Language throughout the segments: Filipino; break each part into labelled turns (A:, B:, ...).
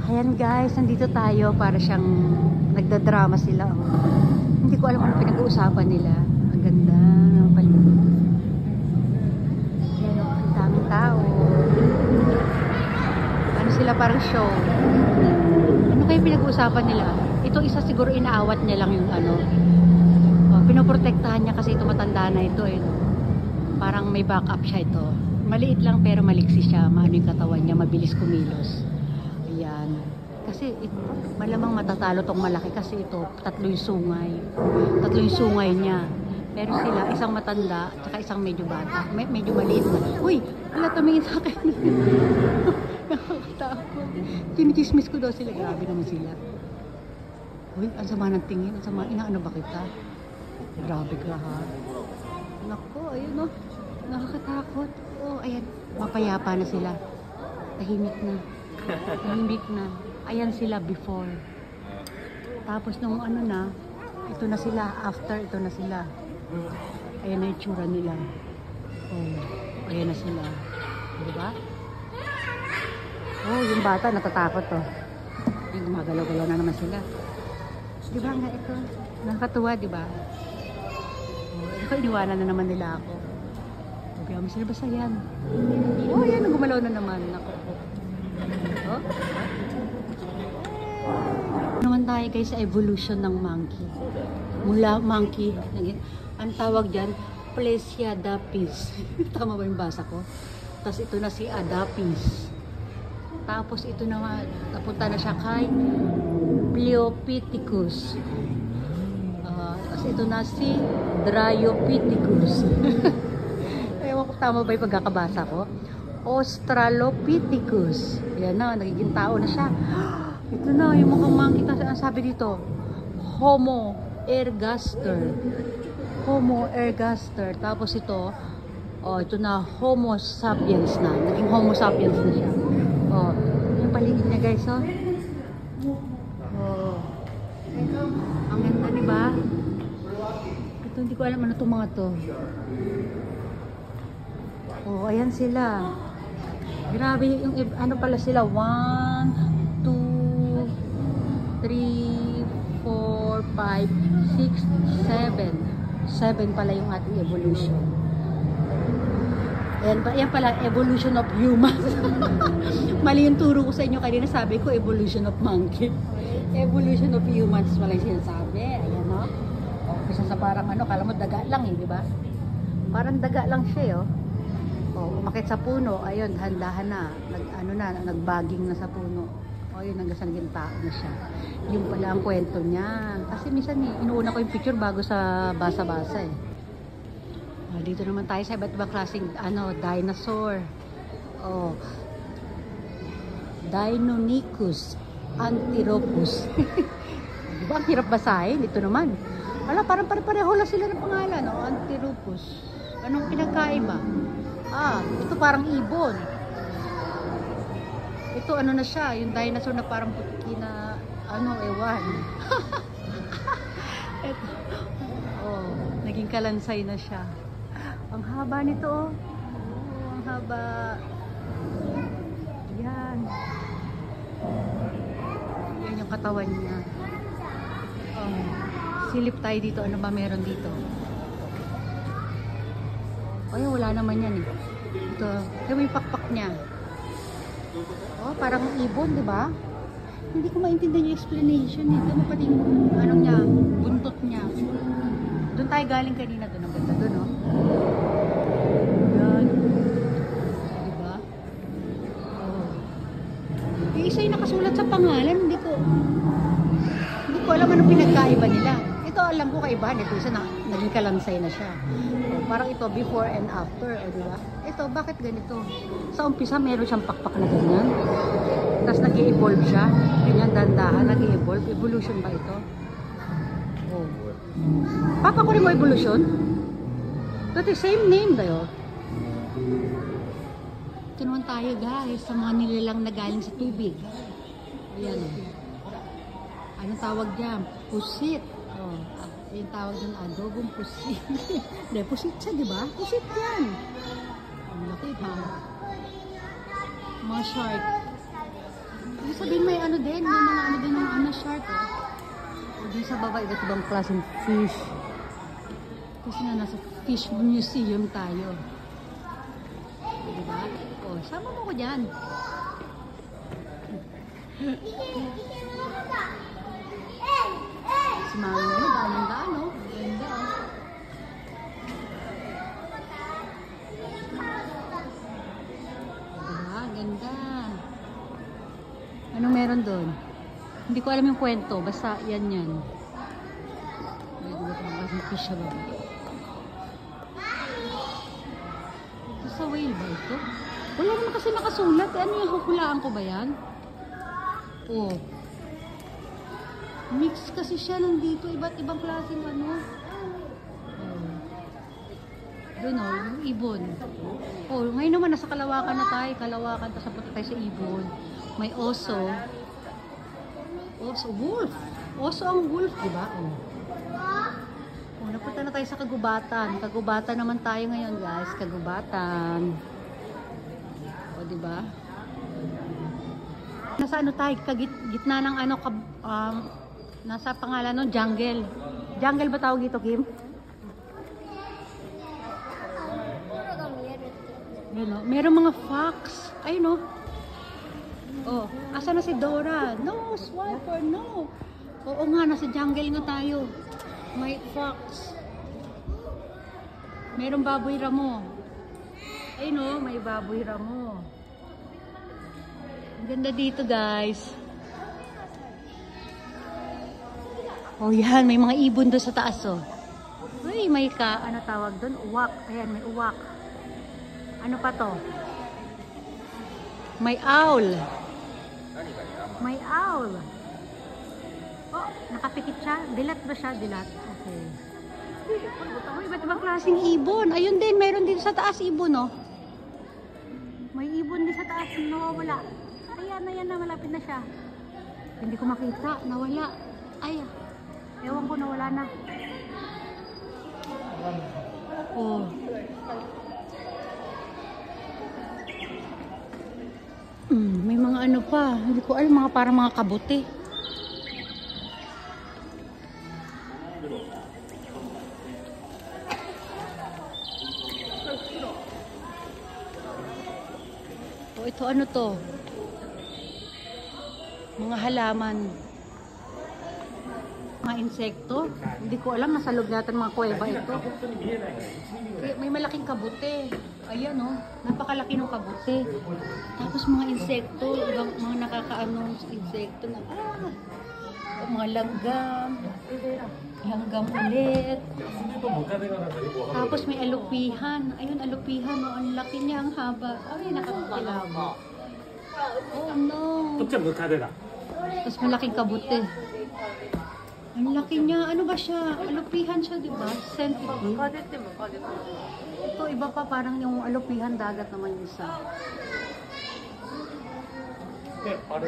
A: Ayan guys, nandito tayo para siyang nagdadrama sila. Hindi ko alam ano pinag-uusapan nila. Ang ganda ng paligid. Ayan, ang daming tao. Ano sila, parang show. Ano kayo pinag-uusapan nila? Ito isa siguro inaawat niya lang yung ano. Pinoprotektahan niya kasi ito matanda na ito eh. Parang may backup siya ito. Maliit lang pero maliksi siya. Maano yung katawan niya, mabilis kumilos. Ayan. Kasi malamang matatalo tong malaki kasi ito, tatlo yung sungay. Tatlo yung sungay niya. Pero sila, isang matanda, tsaka isang medyo bata. Medyo maliit na. Uy! Wala, tumingin sa akin. Nakakatakot. Chinichismis ko daw sila. Grabe naman sila. Uy, ang sama ng tingin. Ang sama. Inaano ba kita? Grabe ka ha. Naku, ayun o. Nakakatakot. Oh, ayan. Mapayapa na sila. Tahimik na. Tahimik na. Ayan sila before. Tapos nung ano na, ito na sila. After, ito na sila. Ayan na yung tsura nila. Oh, ayan na sila. Diba? Oh, yung bata natatakot to. Yung gumagalaw-galaw na naman sila. Diba nga ito? Nakakatuwa, diba? Oh, ito, iniwanan na naman nila ako. Sabi mo sila, basta yan. Oh, yan, gumalaw na naman. Ako. Oh. Naman tayo guys sa evolution ng monkey. Mula monkey, ang tawag dyan, Plesiadapis. Tama ba yung basa ko? Tapos ito na si Adapis. Tapos ito na, napunta na siya kay Pliopithecus. Tapos ito na si Dryopithecus. Ewan ko tama ba yung pagkakabasa ko? Australopithecus. Yan na, nagiging tao na siya. Ito na, yung mga monkey kasi ang sabi dito, Homo ergaster. Homo ergaster. Tapos ito, oh, ito na, Homo sapiens na. Naging Homo sapiens na siya. Oh, yung paligid niya guys, oh. Oh. Ang ganda, diba? Ito, hindi ko alam ano itong mga to. Oh, ayan sila. Grabe, yung ano pala sila, 1, 2, 3, 4, 5, 6, 7. 7 pala yung ating evolution. Ayan pala, evolution of humans. Mali yung turo ko sa inyo kanina, sabi ko evolution of monkey. Evolution of humans pala yung sinasabi. Ayan, no? Oh, isa sa parang ano, kala mo daga lang eh, di ba? Parang daga lang siya, oh. Oh, umakit sa puno, ayun, handahan na, nagbaging na sa puno. O, yun, hanggang sa naging tao na siya. Yung pala ang kwento niya. Kasi minsan, inuuna ko yung picture bago sa basa-basa eh. O, dito naman tayo sa iba't ibang klaseng, dinosaur. O, Deinonychus Antilopus. Diba, ang hirap basahin? Ito naman. Wala, parang pare-pareho lang sila ng pangalan, no? Antilopus. Anong pinagkaiba? Ito parang ibon. Ito ano na siya, yung dinosaur na parang puti na ewan. Ito. Oh, naging kalansay na siya. Ang haba nito, oh. Oh, ang haba. Yan. Yan yung katawan niya. Oh, silip tayo dito. Ano ba meron dito? Ay, wala naman yan eh. Ito yung pakpak niya. Oh, parang ibon, di ba? Hindi ko maintindihan yung explanation. Ito mo pati yung niya, buntot niya. Doon tayo galing kanina, doon ang ganda doon, oh. Yan. Di ba? Oh. Yung isa yung nakasulat sa pangalan, hindi ko alam anong pinagkaiba nila. Ito alam ko kaibahan, ito isa naging kalansay na siya. O, parang ito before and after, o diba? Ito, bakit ganito? Sa umpisa meron siyang pakpak na ganyan. Tapos nag-i-evolve siya. Ganyan, dandahan, nag-i-evolve. Evolution ba ito? Oh. Papa ko rin mo evolution? Ito same name dayo. Ito naman tayo guys, sa mga nilalang na galing sa tubig. Ayan. Anong tawag dyan? Pusit. Oh, yung tawag dyan, adobong pusit. Hindi, pusit siya, di ba? Pusit yan. Ang laki ha. Mga shark. Ibig sabihin may ano Mart, oh. Doon sa baba, iba't ibang klaseng fish. Kasi nga nasa fish museum tayo. Diba? O, sama mo ko dyan. Si Mami mo, daan-daan, oh. Ganda, oh. Diba? Ganda. Anong meron doon? Hindi ko alam yung kwento. Basta yan. May mga fish sa baba. Ito sa whale ba ito? Wala naman kasi nakasulat. Ano yung hukulaan ko ba yan? Oh. Mix kasi siya nandito. Iba't ibang klaseng ano. Oh. Doon oh, yung ibon. Oh, ngayon naman nasa Kalawakan na tayo. Kalawakan. Tapos napunta tayo sa ibon. May oso. Oso, wolf. Oso ang wolf, di ba? Oh. Oh, napunta na tayo sa Kagubatan. Kagubatan naman tayo ngayon, guys. Kagubatan. O, di ba? Nasa ano tayo? Gitna ng ano, nasa pangalan nun, jungle. Jungle ba tawag ito, Kim? Yun, oh. Merong mga fox. Ayun, oh. Oh, asa na si Dora? No, swiper, no. Oo nga, nasa jungle nga tayo. May fox. Merong baboy ramo. Ay no, may baboy ramo. Ang ganda dito, guys. Oh, yan. May mga ibon doon sa taas, oh. Uy, may ano tawag doon? Uwak. Ayan, may uwak. Ano pa to? May owl. May owl. Oh, nakapikit siya. Dilat ba siya? Dilat. Okay. Oh, iba't ibang klaseng ibon. Ayun din, meron din sa taas ibon, oh. May ibon din sa taas. Nawawala. Ayan na, malapit na siya. Hindi ko makita. Nawala. Ay, ewan ko, nawala na. Oh. May mga ano pa, hindi ko alam, mga parang mga kabuti. O ito ano to? Mga halaman. Mga insekto. Hindi ko alam, nasa loob natin mga kuweba ito. May malaking kabuti. Ayan oh, napakalaki ng kabuti. Tapos mga insekto, ibang mga nakakaanong insekto na mga langgam. Langgam ulit. Tapos may alupihan. Ayun, alupihan oh, ang laki niya, ang haba. Ay, nakakilabo. Oh no. Tapos malaking kabuti. Ang laki niya. Ano ba siya? Alupihan siya, di ba? Centipede. Ito, iba pa. Parang yung alupihan dagat naman yung isa. Oh,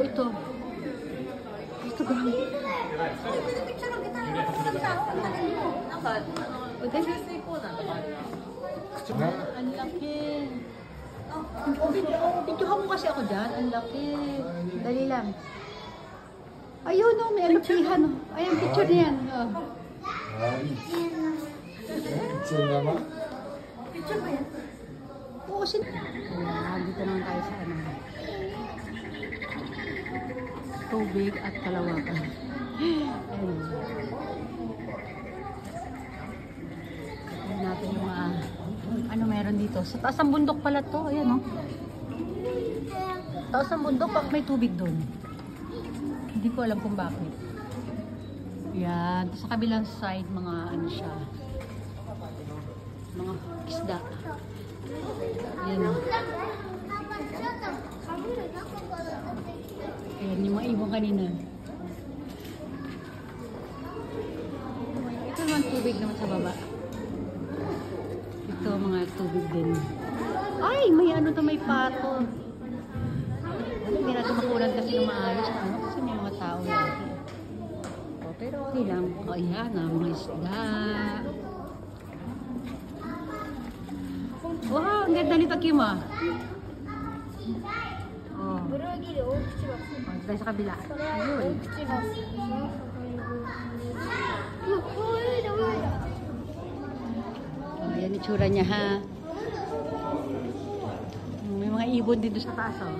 A: ito. Ito, grabe. Ang laki. Videohan mo kasi ako dyan. Ang laki. Dali lang. Ayun o, may alupihan o. Ayan, picture niyan.
B: Picture naman?
A: Picture ba yan? Oo, dito naman tayo sa ano. Tubig at Kalawakan. Ayun. Tignan natin yung ano meron dito. Sa taas ng bundok pala to. Ayan o. Taas ng bundok, pag may tubig doon. Hindi ko alam kung bakit. Yan. Sa kabilang side, mga ano siya. Mga isda. Yan. Ayan, yung mga ibon kanina. Ito naman tubig naman sa baba. Ito, mga tubig din. Ay, may ano to, may pato. Hindi natin makulan kasi ng maayos. Ano? Kasi may mga tao lagi. O, pero okay lang. O, ayan, mga isda. Wow, ang ganda nito, Kim, ah. Oh.
C: ブルーギル大口が
A: Tayo sa kabila.
C: それは大
A: Ayun.
C: 口がうわ、こういうの前だ
A: Ayan itsura niya ha. May mga ibon dito sa taas oh.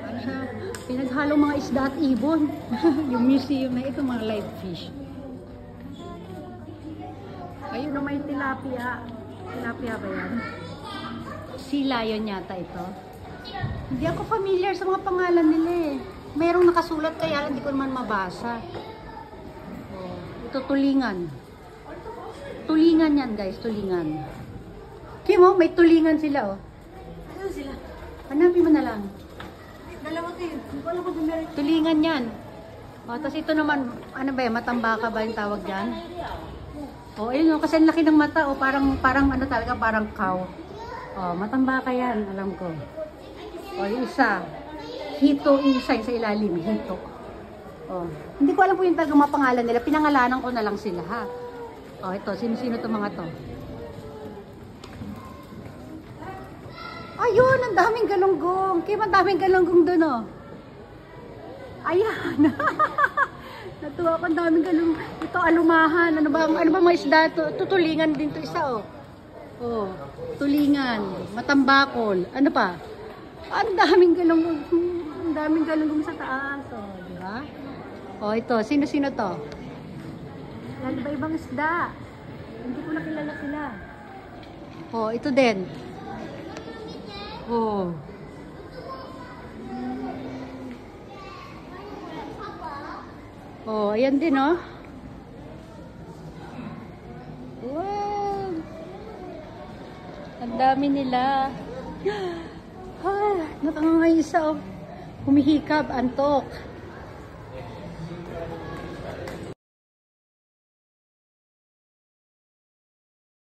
A: Ano siya? Pinaghalo mga isda at ibon. Yung museum na ito, mga live fish. Ayun na may tilapia. Tilapia ba yan? Sea lion yata ito. Hindi ako familiar sa mga pangalan nila eh. Merong nakasulat kaya lang hindi ko naman mabasa. Oh, ito tulingan. Tulingan yan guys, tulingan. Kimo, may tulingan sila oh.
C: Ano sila?
A: Hanapin mo na lang.
C: Dalawa tayo. Hindi ko alam kung meron.
A: Tulingan yan. O, tapos ito naman, ano ba yan, matambaka ba yung tawag dyan? O, ayun o, kasi ang laki ng mata o, parang ano talaga, parang cow. O, matambaka yan, alam ko. O, yung isa, hito, yung isa yung sa ilalim, hito. O, hindi ko alam po yung talagang mga pangalan nila, pinangalanan ko na lang sila ha. O, ito, sino-sino itong mga to? Ayun, ang daming galunggong. Kim, ang daming galunggong doon, oh. Ayan. Natuwa ko, ang daming galunggong. Ito, alumahan. Ano ba mga isda? Tutulingan din to isa, oh. Oh, tulingan. Matambakol. Ano pa? Ang daming galunggong. Ang daming galunggong sa taas, oh. Di ba? Oh, ito. Sino-sino to? Yan, iba-ibang isda. Hindi ko nakilala sila. Oh, ito din. Oh. Oh, ayan din oh. Wow. Ang dami nila. Nakangangay isa oh. Humihikab, antok.